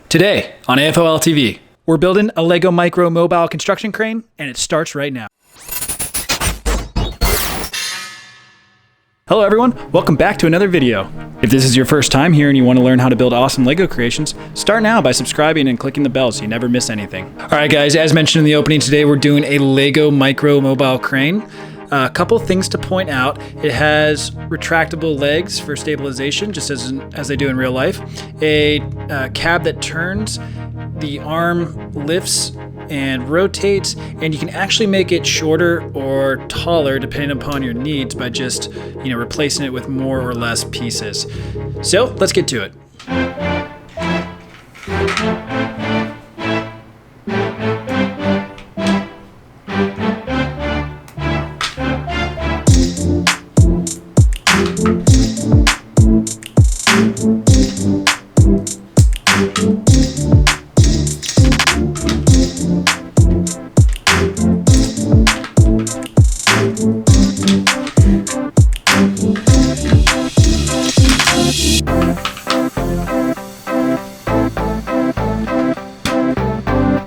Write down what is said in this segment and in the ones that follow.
Today on AFOL TV, we're building a Lego Micro mobile construction crane, and it starts right now. Hello everyone, welcome back to another video. If this is your first time here and you want to learn how to build awesome Lego creations, start now by subscribing and clicking the bell so you never miss anything. Alright guys, as mentioned in the opening, today we're doing a Lego Micro mobile crane. A couple things to point out. It has retractable legs for stabilization, just as they do in real life. A cab that turns, the arm lifts and rotates, and you can actually make it shorter or taller depending upon your needs by just, replacing it with more or less pieces. So let's get to it.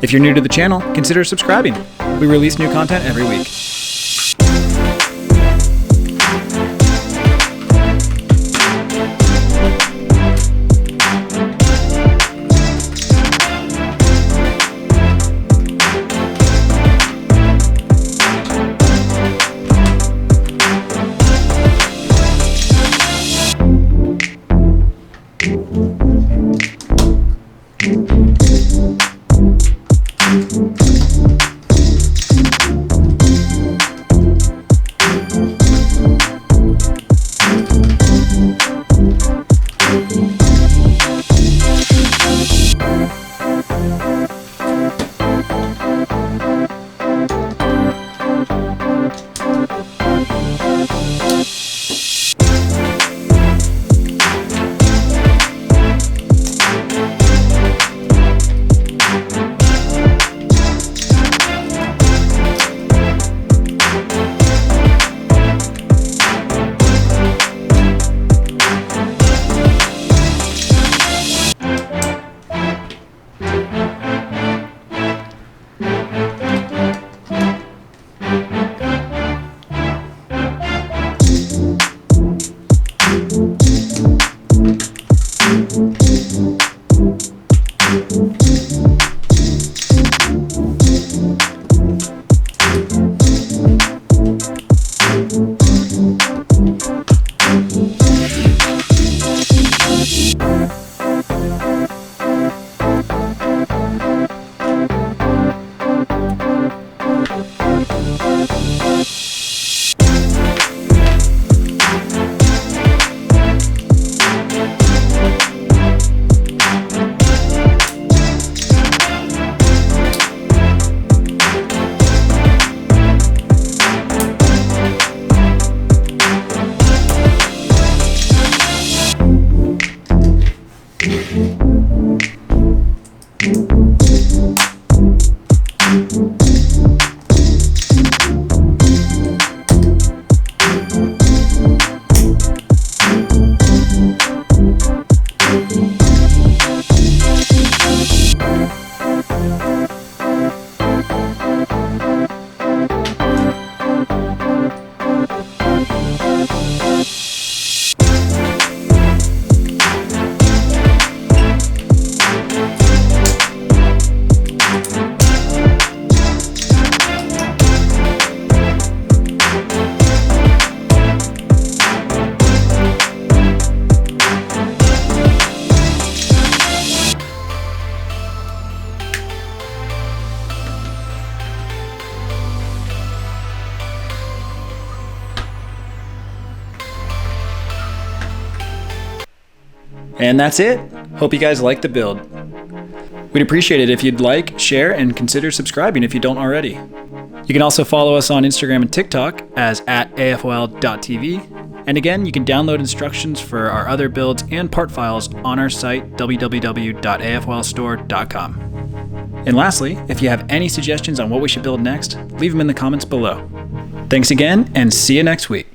If you're new to the channel, consider subscribing. We release new content every week. And that's it. Hope you guys liked the build. We'd appreciate it if you'd like, share, and consider subscribing if you don't already. You can also follow us on Instagram and TikTok as @afol.tv. And again, you can download instructions for our other builds and part files on our site, www.afolstore.com. And lastly, if you have any suggestions on what we should build next, leave them in the comments below. Thanks again, and see you next week.